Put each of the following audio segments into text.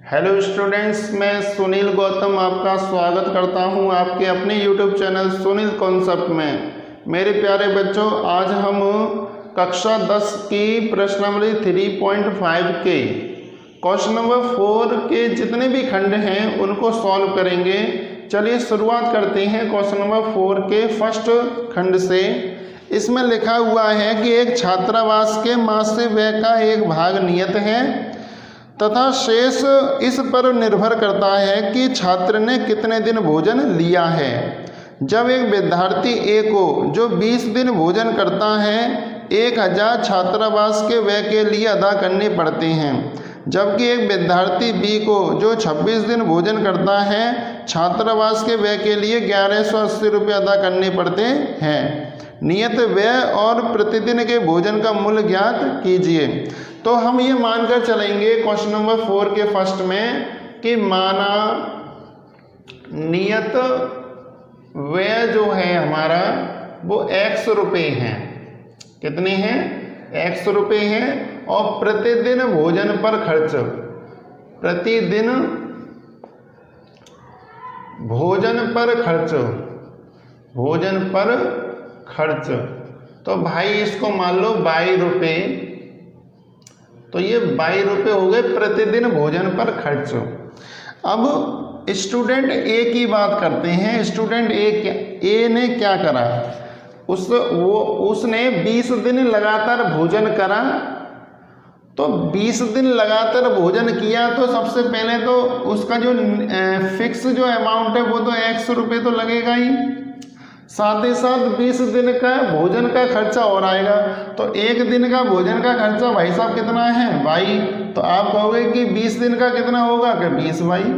Hello students, मैं सुनील गौतम आपका स्वागत करता हूं आपके अपने यूट्यूब चैनल सुनील कॉन्सेप्ट में। मेरे प्यारे बच्चों, आज हम कक्षा 10 की प्रश्नावली 3.5 के क्वेश्चन नंबर 4 के जितने भी खंड हैं उनको सॉल्व करेंगे। चलिए शुरुआत करते हैं क्वेश्चन नंबर 4 के फर्स्ट खंड से। इसमें लिखा हुआ है कि एक छात्रावास के मासिक व्यय का एक भाग नियत है तथा शेष इस पर निर्भर करता है कि छात्र ने कितने दिन भोजन लिया है। जब एक विद्यार्थी ए को जो 20 दिन भोजन करता है 1000 छात्रावास के व्यय के लिए अदा करने पड़ते हैं, जबकि एक विद्यार्थी बी को जो 26 दिन भोजन करता है छात्रावास के व्यय के लिए 1180 रुपये अदा करने पड़ते हैं। नियत व्यय और प्रतिदिन के भोजन का मूल्य ज्ञात कीजिए। तो हम ये मानकर चलेंगे क्वेश्चन नंबर 4 के फर्स्ट में कि माना नियत व्यय जो है हमारा वो x रुपये हैं। कितने हैं? x रुपये हैं। और प्रतिदिन भोजन पर खर्च, प्रतिदिन भोजन पर खर्च, भोजन पर खर्च, तो भाई इसको मान लो 22 रुपये। तो ये 22 रुपये हो गए प्रतिदिन भोजन पर खर्च। अब स्टूडेंट ए की बात करते हैं। स्टूडेंट ए ने क्या करा? उसने 20 दिन लगातार भोजन करा। तो 20 दिन लगातार भोजन किया तो सबसे पहले तो उसका जो फिक्स जो अमाउंट है वो तो x रुपये तो लगेगा ही, साथ ही साथ 20 दिन का भोजन का खर्चा और आएगा। तो एक दिन का भोजन का खर्चा भाई साहब कितना है? 22। तो आप कहोगे कि 20 दिन का कितना होगा? कि 20 22।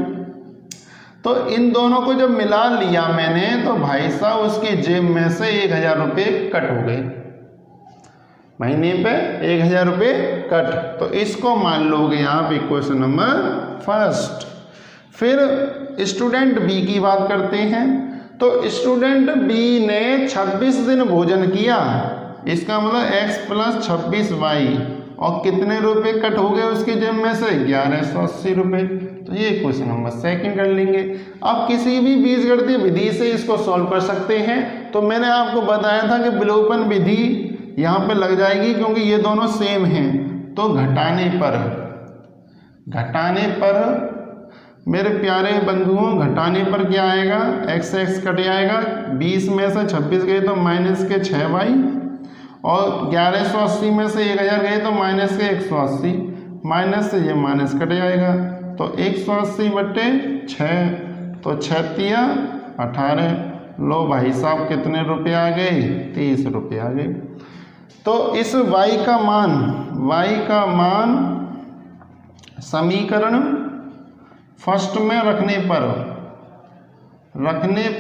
तो इन दोनों को जब मिला लिया मैंने तो भाई साहब उसकी जेब में से 1000 रुपये कट हो गए। महीने पे 1000 रुपये कट। तो इसको मान लोगे आप इक्वेशन नंबर फर्स्ट। फिर स्टूडेंट बी की बात करते हैं। तो स्टूडेंट बी ने 26 दिन भोजन किया, इसका मतलब x + 26y, और कितने रुपए कट हो गए उसके जेब में से? 1180 रुपये। तो ये क्वेश्चन नंबर सेकंड कर लेंगे। अब किसी भी बीजगणितीय विधि से इसको सॉल्व कर सकते हैं। तो मैंने आपको बताया था कि विलोपन विधि यहाँ पे लग जाएगी क्योंकि ये दोनों सेम हैं। तो घटाने पर मेरे प्यारे बंधुओं, घटाने पर क्या आएगा? x कट जाएगा। 20 में से 26 गए तो माइनस के 6y, और 1180 में से 1000 गए तो माइनस के 180, माइनस से ये माइनस कट जाएगा। तो 180/6, तो 6 तिया 18। लो भाई साहब कितने रुपये आ गए? 30 रुपये आ गए। तो इस y का मान समीकरण फर्स्ट में रखने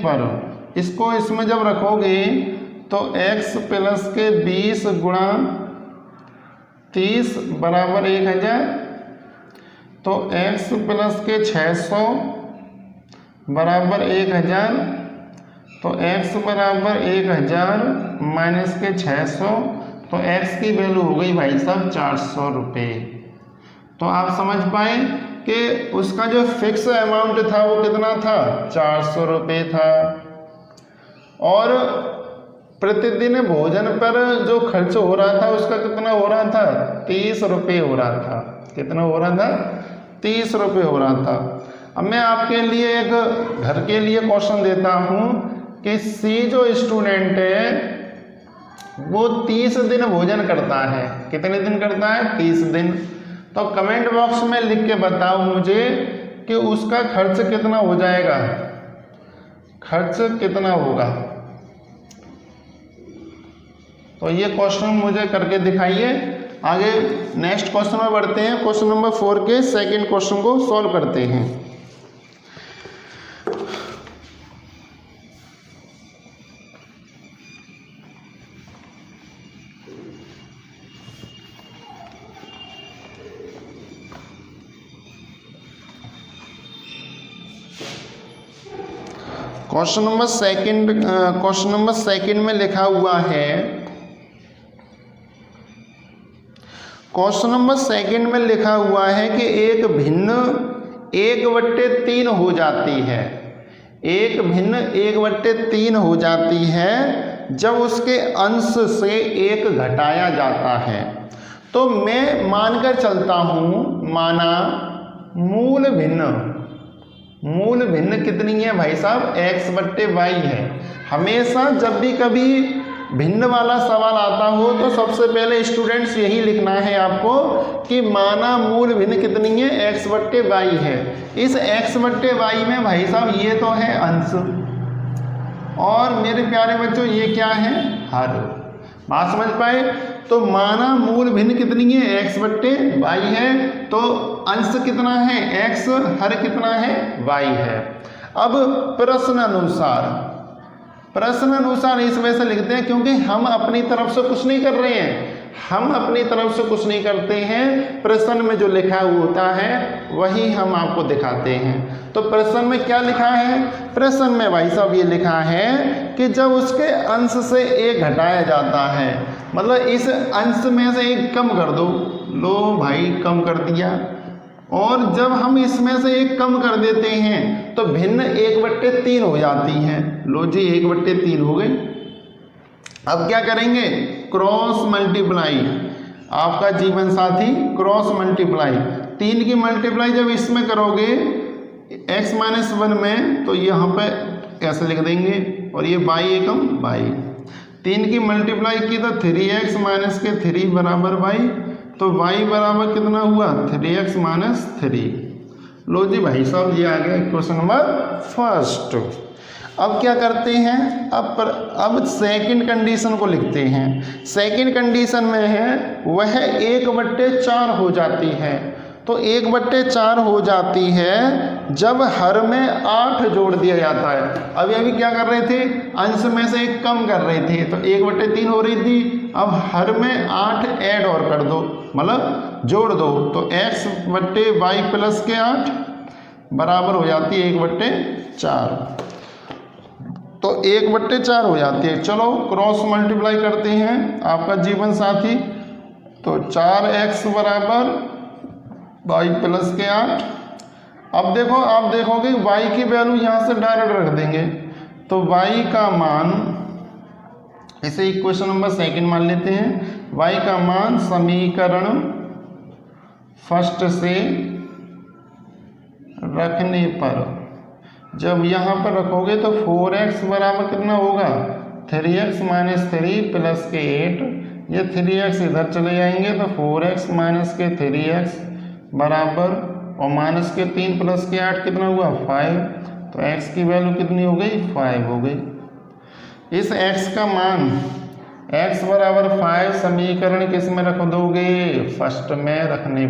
पर इसको इसमें जब रखोगे तो x + के 20 गुणा 30 बराबर 1000। तो x + के 600 बराबर 1000। तो x बराबर 1000 माइनस के 600, तो x की वैल्यू हो गई भाई साहब 400 रुपये। तो आप समझ पाए कि उसका जो फिक्स अमाउंट था वो कितना था? 400 रुपये था। और प्रतिदिन भोजन पर जो खर्च हो रहा था उसका कितना हो रहा था? 30 रुपये हो रहा था। कितना हो रहा था? 30 रुपये हो रहा था। अब मैं आपके लिए एक घर के लिए क्वेश्चन देता हूँ कि सी जो स्टूडेंट है वो 30 दिन भोजन करता है। कितने दिन करता है? 30 दिन। तो कमेंट बॉक्स में लिख के बताओ मुझे कि उसका खर्च कितना हो जाएगा, खर्च कितना होगा। तो ये क्वेश्चन मुझे करके दिखाइए। आगे नेक्स्ट क्वेश्चन में बढ़ते हैं। क्वेश्चन नंबर 4 के सेकंड क्वेश्चन को सॉल्व करते हैं। क्वेश्चन नंबर सेकंड में लिखा हुआ है, क्वेश्चन नंबर सेकंड में लिखा हुआ है कि एक भिन्न 1/3 हो जाती है, एक भिन्न 1/3 हो जाती है जब उसके अंश से 1 घटाया जाता है। तो मैं मानकर चलता हूँ, माना मूल भिन्न कितनी है भाई साहब, x/y है। हमेशा जब भी कभी भिन्न वाला सवाल आता हो तो सबसे पहले स्टूडेंट्स यही लिखना है आपको कि माना मूल भिन्न कितनी है, x/y है। इस x/y में भाई साहब ये तो है अंश, और मेरे प्यारे बच्चों ये क्या है, हर। बात समझ पाए? तो माना मूल भिन्न कितनी है, x/y है, तो अंश कितना है x, हर कितना है y है। अब प्रश्न अनुसार इस वजह से लिखते हैं क्योंकि हम अपनी तरफ से कुछ नहीं कर रहे हैं, हम अपनी तरफ से कुछ नहीं करते हैं, प्रश्न में जो लिखा हुआ होता है वही हम आपको दिखाते हैं। तो प्रश्न में क्या लिखा है, प्रश्न में भाई साहब ये लिखा है कि जब उसके अंश से 1 घटाया जाता है, मतलब इस अंश में से 1 कम कर दो, लो भाई कम कर दिया, और जब हम इसमें से 1 कम कर देते हैं तो भिन्न 1/3 हो जाती है। लो जी 1/3 हो गई। अब क्या करेंगे, क्रॉस मल्टीप्लाई, आपका जीवन साथी क्रॉस मल्टीप्लाई, 3 की मल्टीप्लाई जब इसमें करोगे x-1 में तो यहाँ पे ऐसे लिख देंगे, और ये y एकम y, 3 की मल्टीप्लाई की तो 3x माइनस के 3 बराबर y, तो y बराबर कितना हुआ, 3x माइनस 3। लो जी भाई साहब ये आ गया क्वेश्चन नंबर फर्स्ट। अब क्या करते हैं, अब सेकंड कंडीशन को लिखते हैं। सेकंड कंडीशन में है वह 1/4 हो जाती है। तो 1/4 हो जाती है जब हर में 8 जोड़ दिया जाता है। अभी क्या कर रहे थे, अंश में से 1 कम कर रहे थे, तो 1/3 हो रही थी, अब हर में 8 ऐड और कर दो, मतलब जोड़ दो, तो x/y प्लस के 8 बराबर हो जाती है 1/4, तो 1/4 हो जाती है। चलो क्रॉस मल्टीप्लाई करते हैं आपका जीवन साथी, तो 4x बराबर y प्लस के 8। अब देखो, आप देखोगे y की वैल्यू यहाँ से डायरेक्ट रख देंगे, तो y का मान, इसे इक्वेशन नंबर सेकंड मान लेते हैं, y का मान समीकरण फर्स्ट से रखने पर, जब यहाँ पर रखोगे तो 4x बराबर कितना होगा, 3x माइनस 3 प्लस के 8, ये 3x इधर चले जाएंगे तो 4x माइनस के 3x बराबर, और माइनस के 3 प्लस के 8 कितना हुआ 5, तो x की वैल्यू कितनी हो गई 5 हो गई। इस x का मान x बराबर 5 समीकरण किस में रख दोगे, फर्स्ट में रखने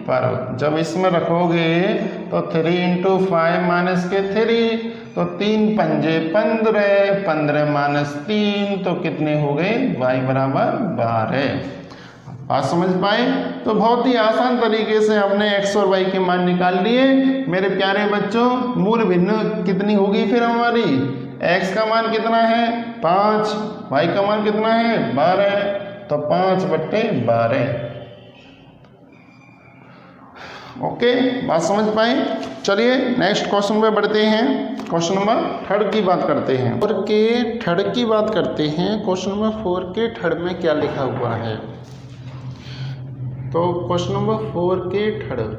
पर जब इसमें रखोगे तो 3 × 5 माइनस के 3, तो 3 पंजे 15, 15 माइनस 3, तो कितने हो गए y बराबर 12। बात समझ पाए? तो बहुत ही आसान तरीके से हमने x और y के मान निकाल लिए। मेरे प्यारे बच्चों, मूल भिन्न कितनी होगी फिर हमारी, x का मान कितना है 5, y का मान कितना है 12, तो 5/12। ओके, बात समझ पाए? चलिए नेक्स्ट क्वेश्चन पे बढ़ते हैं। क्वेश्चन नंबर 3 की बात करते हैं, 4 के 3 की बात करते हैं। क्वेश्चन नंबर 4 के 3 में क्या लिखा हुआ है, तो क्वेश्चन नंबर 4 के 3,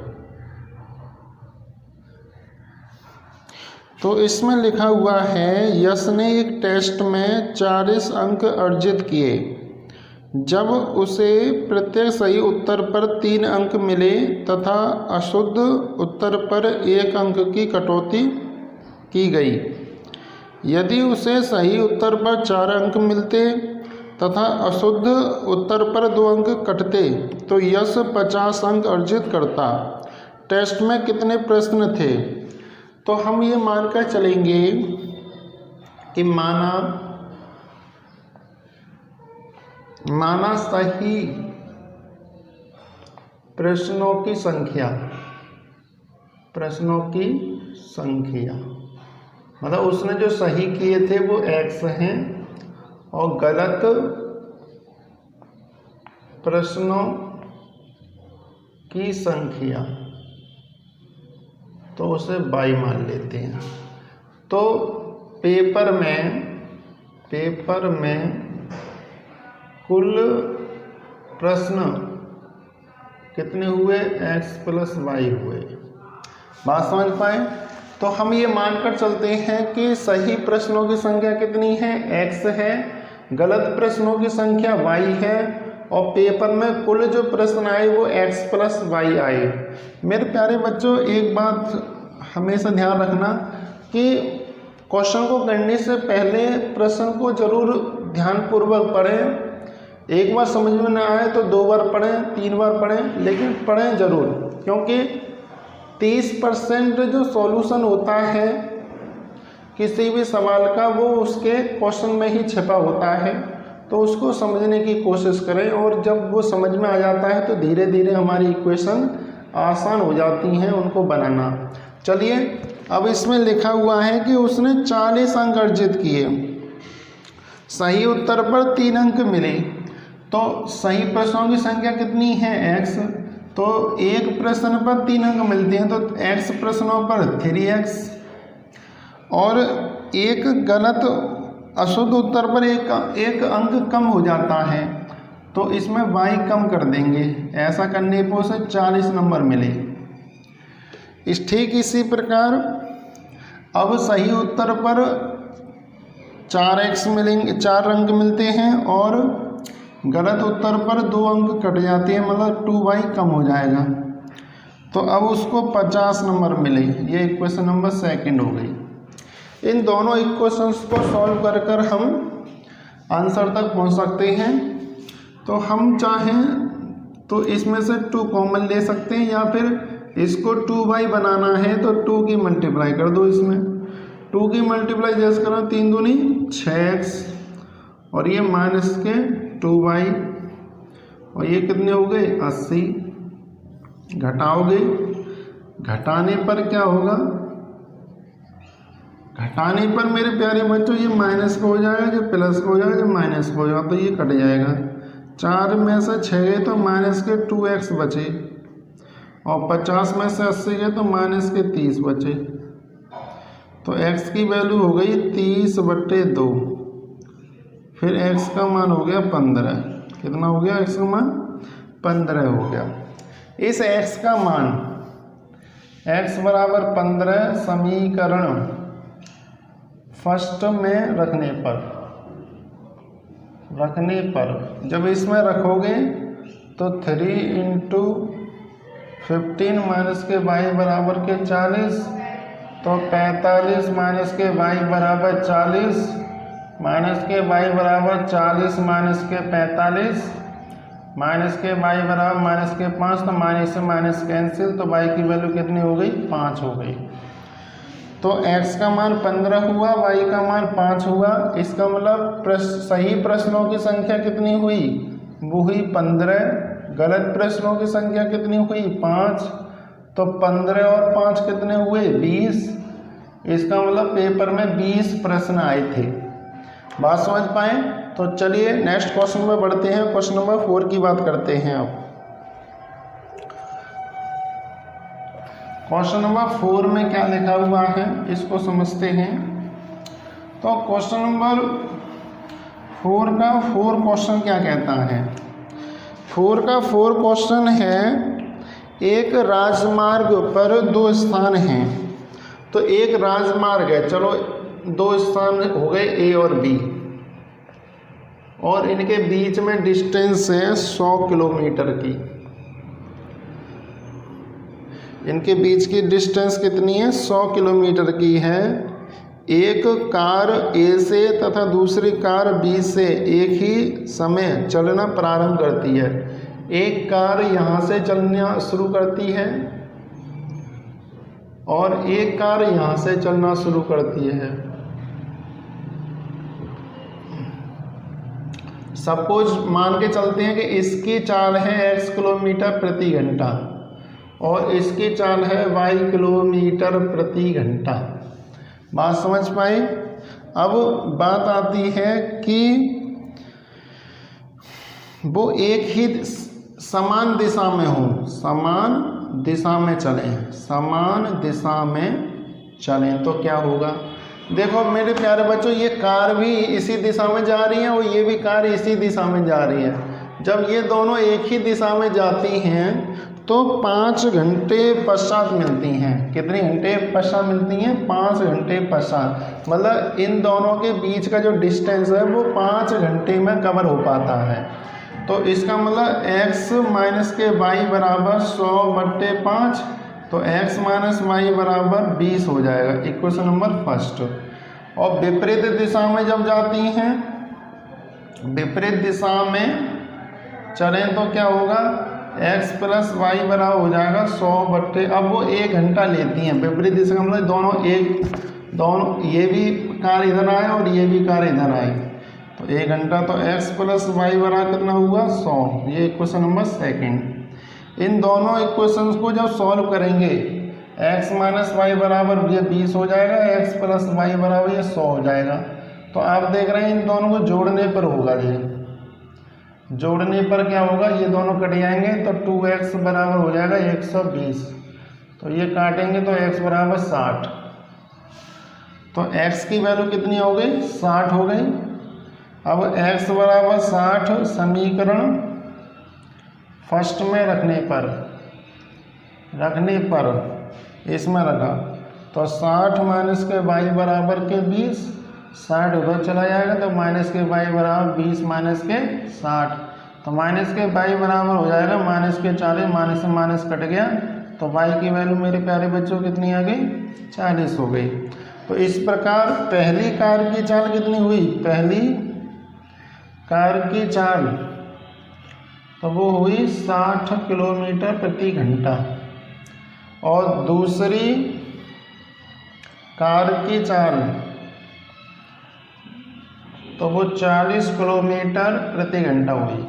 तो इसमें लिखा हुआ है यश ने एक टेस्ट में 40 अंक अर्जित किए। जब उसे प्रत्येक सही उत्तर पर 3 अंक मिले तथा अशुद्ध उत्तर पर 1 अंक की कटौती की गई। यदि उसे सही उत्तर पर 4 अंक मिलते तथा अशुद्ध उत्तर पर 2 अंक कटते तो यश 50 अंक अर्जित करता। टेस्ट में कितने प्रश्न थे? तो हम ये मानकर चलेंगे कि माना सही प्रश्नों की संख्या, मतलब उसने जो सही किए थे वो x हैं और गलत प्रश्नों की संख्या, तो उसे y मान लेते हैं। तो पेपर में कुल प्रश्न कितने हुए, x + y हुए। बात समझ पाए? तो हम ये मानकर चलते हैं कि सही प्रश्नों की संख्या कितनी है, x है, गलत प्रश्नों की संख्या y है, और पेपर में कुल जो प्रश्न आए वो x + y आए। मेरे प्यारे बच्चों, एक बात हमेशा ध्यान रखना कि क्वेश्चन को करने से पहले प्रश्न को जरूर ध्यानपूर्वक पढ़ें। एक बार समझ में ना आए तो 2 बार पढ़ें, 3 बार पढ़ें, लेकिन पढ़ें जरूर, क्योंकि 30% जो सॉल्यूशन होता है किसी भी सवाल का वो उसके क्वेश्चन में ही छिपा होता है। तो उसको समझने की कोशिश करें, और जब वो समझ में आ जाता है तो धीरे धीरे हमारी इक्वेशन आसान हो जाती हैं उनको बनाना। चलिए, अब इसमें लिखा हुआ है कि उसने 40 अंक अर्जित किए, सही उत्तर पर 3 अंक मिले। तो सही प्रश्नों की संख्या कितनी है, x। तो एक प्रश्न पर 3 अंक मिलते हैं, तो x प्रश्नों पर 3x, और एक गलत अशुद्ध उत्तर पर एक अंक कम हो जाता है, तो इसमें y कम कर देंगे। ऐसा करने पर उसे 40 नंबर मिले। ठीक इसी प्रकार अब सही उत्तर पर 4x मिलेंगे, 4 अंक मिलते हैं, और गलत उत्तर पर 2 अंक कट जाते हैं, मतलब 2y कम हो जाएगा। तो अब उसको 50 नंबर मिले। ये इक्वेशन नंबर 2 हो गई। इन दोनों इक्वेशंस को सॉल्व कर कर हम आंसर तक पहुंच सकते हैं। तो हम चाहें तो इसमें से 2 कॉमन ले सकते हैं, या फिर इसको 2y बनाना है तो 2 की मल्टीप्लाई कर दो। इसमें 2 की मल्टीप्लाई जैसे करो, 3 दूनी 6x, और ये माइनस के 2y, और ये कितने हो गए 80। घटाओगे, घटाने पर क्या होगा, घटाने पर मेरे प्यारे बच्चों ये माइनस का हो जाएगा, जो प्लस का हो जाएगा, जो माइनस का हो जाएगा, तो ये कट जाएगा। 4 में से 6 गए तो माइनस के 2x बचे, और 50 में से 80 गए तो माइनस के 30 बचे। तो x की वैल्यू हो गई 30/2। फिर x का मान हो गया 15। कितना हो गया x का मान? 15 हो गया। इस x का मान x = 15 समीकरण फर्स्ट में रखने पर जब इसमें रखोगे तो 3 × 15 माइनस के y बराबर के 40, तो 45 माइनस के y बराबर 40, माइनस के y बराबर 40 माइनस के 45, माइनस के y बराबर माइनस के 5, तो माइनस से माइनस कैंसिल, तो y की वैल्यू कितनी हो गई? 5 हो गई। तो x का मान 15 हुआ, y का मान 5 हुआ। इसका मतलब सही प्रश्नों की संख्या कितनी हुई? वो हुई 15। गलत प्रश्नों की संख्या कितनी हुई? 5। तो 15 और 5 कितने हुए? 20। इसका मतलब पेपर में 20 प्रश्न आए थे। बात समझ पाए? तो चलिए नेक्स्ट क्वेश्चन में बढ़ते हैं। क्वेश्चन नंबर 4 की बात करते हैं। अब क्वेश्चन नंबर 4 में क्या लिखा हुआ है इसको समझते हैं। तो क्वेश्चन नंबर 4 का 4 क्वेश्चन क्या कहता है? 4 का 4 क्वेश्चन है, एक राजमार्ग पर 2 स्थान हैं। तो एक राजमार्ग है, चलो 2 स्थान हो गए A और B, और इनके बीच में डिस्टेंस है 100 किलोमीटर की। इनके बीच की डिस्टेंस कितनी है? 100 किलोमीटर की है। एक कार A से तथा दूसरी कार B से एक ही समय चलना प्रारंभ करती है। एक कार यहाँ से चलना शुरू करती है और एक कार यहाँ से चलना शुरू करती है। सपोज मान के चलते हैं कि इसकी चाल है x किलोमीटर प्रति घंटा और इसकी चाल है y किलोमीटर प्रति घंटा। बात समझ पाए? अब बात आती है कि वो एक ही समान दिशा में हो, समान दिशा में चलें, समान दिशा में चलें तो क्या होगा। देखो मेरे प्यारे बच्चों, ये कार भी इसी दिशा में जा रही है और ये भी कार इसी दिशा में जा रही है। जब ये दोनों एक ही दिशा में जाती हैं तो 5 घंटे पश्चात मिलती हैं। कितने घंटे पश्चात मिलती हैं? 5 घंटे पश्चात। मतलब इन दोनों के बीच का जो डिस्टेंस है वो 5 घंटे में कवर हो पाता है। तो इसका मतलब x माइनस के y बराबर 100/5, तो x माइनस वाई बराबर 20 हो जाएगा। Equation number first. और विपरीत दिशा में जब जाती हैं, विपरीत दिशा में चलें तो क्या होगा, x प्लस वाई बराबर हो जाएगा 100/। अब वो 1 घंटा लेती हैं विपरीत दिशा का, मतलब दोनों ये भी कार इधर आए और ये भी कार इधर आए तो 1 घंटा। तो x प्लस वाई बराबर कितना हुआ, 100। ये इक्वेशन नंबर सेकंड। इन दोनों इक्वेशंस को जब सॉल्व करेंगे, x माइनस वाई बराबर ये 20 हो जाएगा, x प्लस वाई बराबर ये 100 हो जाएगा। तो आप देख रहे हैं इन दोनों को जोड़ने पर होगा, ये जोड़ने पर क्या होगा, ये दोनों कट जाएंगे तो 2x बराबर हो जाएगा 120। तो ये काटेंगे तो x बराबर 60। तो x की वैल्यू कितनी हो गई, 60 हो गई। अब x बराबर 60 समीकरण फर्स्ट में रखने पर इसमें रखा तो 60 माइनस के y बराबर के 20, 60 उधर चला जाएगा तो माइनस के y बराबर 20 माइनस के 60, तो माइनस के y बराबर हो जाएगा माइनस के 40, माइनस से माइनस कट गया तो y की वैल्यू मेरे प्यारे बच्चों कितनी आ गई, 40 हो गई। तो इस प्रकार पहली कार की चाल कितनी हुई, पहली कार की चाल तो वो हुई 60 किलोमीटर प्रति घंटा और दूसरी कार की चाल तो वो 40 किलोमीटर प्रति घंटा हुई।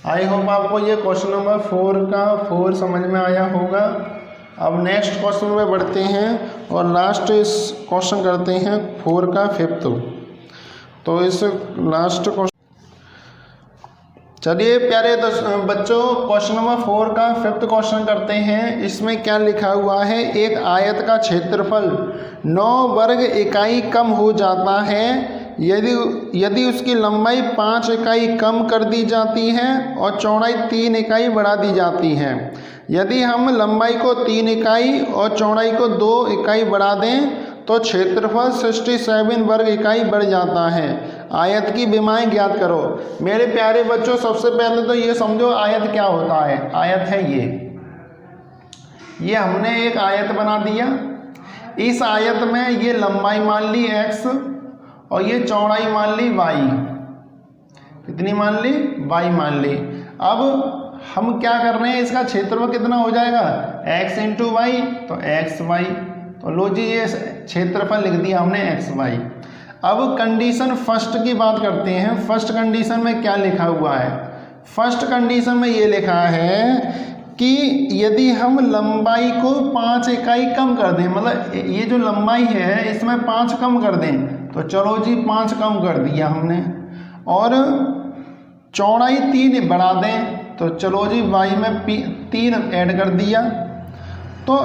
आई होप आपको ये क्वेश्चन नंबर 4 का 4 समझ में आया होगा। अब नेक्स्ट क्वेश्चन में बढ़ते हैं और लास्ट इस क्वेश्चन करते हैं 4 का 5th। तो इस लास्ट क्वेश्चन, चलिए प्यारे बच्चों क्वेश्चन नंबर 4 का 5th क्वेश्चन करते हैं। इसमें क्या लिखा हुआ है, एक आयत का क्षेत्रफल 9 वर्ग इकाई कम हो जाता है यदि उसकी लंबाई 5 इकाई कम कर दी जाती है और चौड़ाई 3 इकाई बढ़ा दी जाती है। यदि हम लंबाई को 3 इकाई और चौड़ाई को 2 इकाई बढ़ा दें तो क्षेत्रफल 67 वर्ग इकाई बढ़ जाता है। आयत की विमाएं ज्ञात करो। मेरे प्यारे बच्चों सबसे पहले तो ये समझो आयत क्या होता है। आयत है ये हमने एक आयत बना दिया। इस आयत में ये लंबाई मान ली x और ये चौड़ाई मान ली y। कितनी मान ली, y मान ली। अब हम क्या कर रहे हैं, इसका क्षेत्रफल कितना हो जाएगा, x इंटू वाई, तो एक्स वाई। तो लो जी ये क्षेत्रफल लिख दिया हमने एक्स वाई। अब कंडीशन फर्स्ट की बात करते हैं। फर्स्ट कंडीशन में क्या लिखा हुआ है, फर्स्ट कंडीशन में ये लिखा है कि यदि हम लंबाई को 5 इकाई कम कर दें, मतलब ये जो लंबाई है इसमें 5 कम कर दें, तो चलो जी 5 कम कर दिया हमने, और चौड़ाई 3 बढ़ा दें, तो चलो जी y में 3 ऐड कर दिया। तो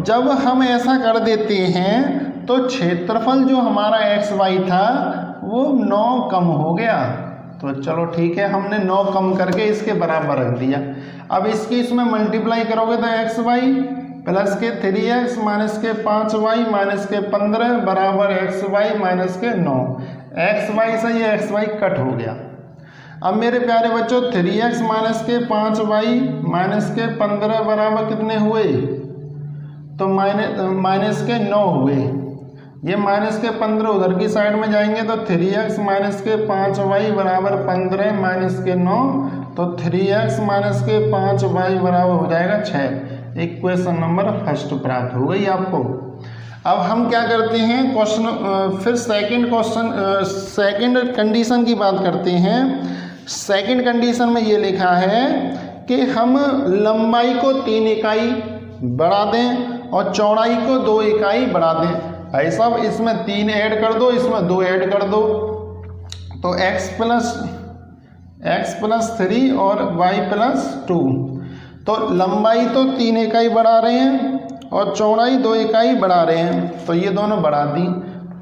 जब हम ऐसा कर देते हैं तो क्षेत्रफल जो हमारा एक्स वाई था वो 9 कम हो गया। तो चलो ठीक है, हमने 9 कम करके इसके बराबर रख दिया। अब इसकी इसमें मल्टीप्लाई करोगे तो एक्स वाई प्लस के 3x माइनस के 5y माइनस के 15 बराबर एक्स वाई माइनस के 9। एक्स वाई से ये एक्स वाई कट हो गया। अब मेरे प्यारे बच्चों 3x माइनस के 5y माइनस के 15 बराबर कितने हुए, तो माइनस के 9 हुए। ये माइनस के 15 उधर की साइड में जाएंगे तो 3x माइनस के 5y बराबर 15 माइनस के 9, तो 3x माइनस के 5y बराबर हो जाएगा 6। इक्वेशन नंबर फर्स्ट प्राप्त हो गई आपको। अब हम क्या करते हैं क्वेश्चन, फिर सेकंड कंडीशन की बात करते हैं। सेकंड कंडीशन में ये लिखा है कि हम लंबाई को 3 इकाई बढ़ा दें और चौड़ाई को 2 इकाई बढ़ा दें। भाई साहब इसमें 3 ऐड कर दो, इसमें 2 ऐड कर दो, तो x x प्लस 3 और y प्लस 2। तो लंबाई तो 3 इकाई बढ़ा रहे हैं और चौड़ाई 2 इकाई बढ़ा रहे हैं, तो ये दोनों बढ़ा दी,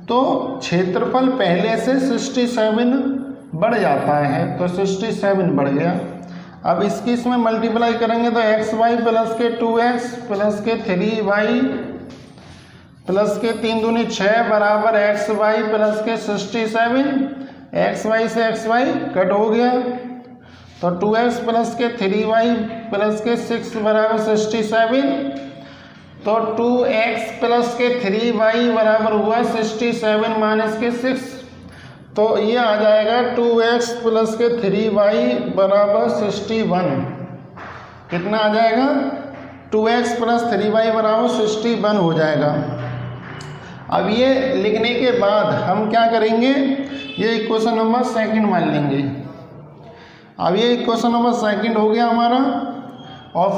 तो क्षेत्रफल पहले से 67 बढ़ जाता है, तो 67 बढ़ गया। अब इसकी इसमें मल्टीप्लाई करेंगे तो xy प्लस के 2x प्लस के 3y प्लस के 3 दूनी 6 बराबर xy प्लस के 67। xy से xy कट हो गया, तो 2x प्लस के 3y प्लस के 6 बराबर 67। तो 2x प्लस के 3y बराबर हुआ 67 माइनस के 6, तो ये आ जाएगा 2x प्लस के 3y बराबर 61। कितना आ जाएगा? 2x प्लस 3y बराबर 61 हो जाएगा। अब ये लिखने के बाद हम क्या करेंगे, ये इक्वेशन नंबर सेकंड मान लेंगे। अब ये इक्वेशन नंबर सेकंड हो गया हमारा, और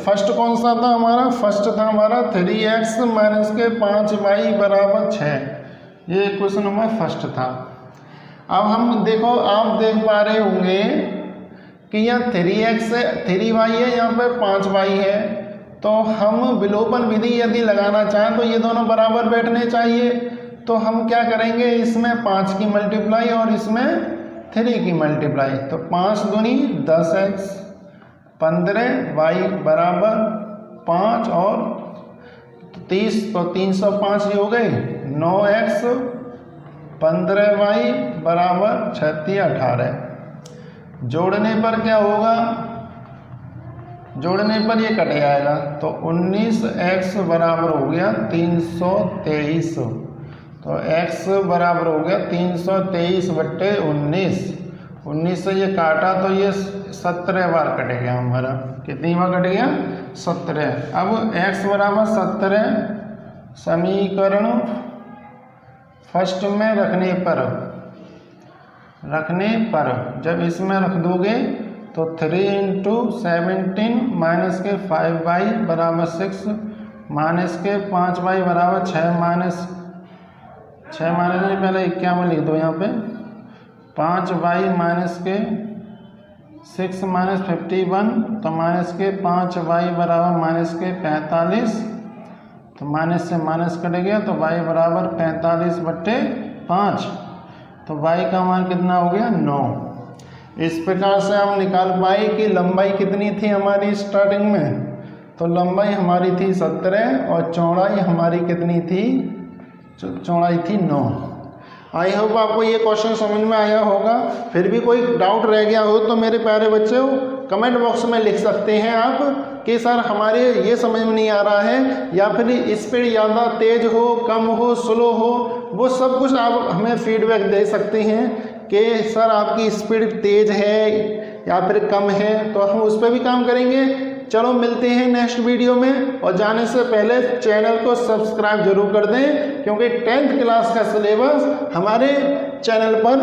फर्स्ट कौन सा था हमारा? फर्स्ट था हमारा 3x माइनस के 5y बराबर 6। ये इक्वेशन नंबर फर्स्ट था। अब हम देखो, आप देख पा रहे होंगे कि यहाँ 3x 3y है, यहाँ पे 5y है, तो हम विलोपन विधि यदि लगाना चाहें तो ये दोनों बराबर बैठने चाहिए। तो हम क्या करेंगे, इसमें 5 की मल्टीप्लाई और इसमें 3 की मल्टीप्लाई, तो 5 दूनी 10x 15y बराबर 5 और 30, तो 305 ये हो गए। 9x 15y बराबर 36 18। जोड़ने पर क्या होगा? जोड़ने पर ये कट जाएगा, तो 19x बराबर हो गया 323। तो x बराबर हो गया 323 बट्टे 19। 19 से ये काटा तो ये 17 बार कट गया हमारा। कितनी बार कट गया? 17। अब x बराबर 17 समीकरण फर्स्ट में रखने पर जब इसमें रख दोगे तो 3 × 17 माइनस के 5y बराबर 6 माइनस के 5y बराबर 6 माइनस पहले 51 लिख दो यहाँ पे। 5y माइनस के 6 माइनस 51, तो माइनस के 5y बराबर माइनस के 45, तो माइनस से माइनस कट गया, तो y बराबर 45 बट्टे 5। तो y का मान कितना हो गया? 9। इस प्रकार से हम निकाल पाए कि लंबाई कितनी थी हमारी स्टार्टिंग में। तो लंबाई हमारी थी 17 और चौड़ाई हमारी कितनी थी? चौड़ाई थी 9। आई होप आपको ये क्वेश्चन समझ में आया होगा। फिर भी कोई डाउट रह गया हो तो मेरे प्यारे बच्चों कमेंट बॉक्स में लिख सकते हैं आप कि सर हमारे ये समझ में नहीं आ रहा है, या फिर स्पीड ज़्यादा तेज हो, कम हो, स्लो हो, वो सब कुछ आप हमें फीडबैक दे सकते हैं कि सर आपकी स्पीड तेज है या फिर कम है, तो हम उस पर भी काम करेंगे। चलो मिलते हैं नेक्स्ट वीडियो में, और जाने से पहले चैनल को सब्सक्राइब जरूर कर दें, क्योंकि 10th क्लास का सिलेबस हमारे चैनल पर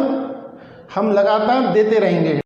हम लगातार देते रहेंगे।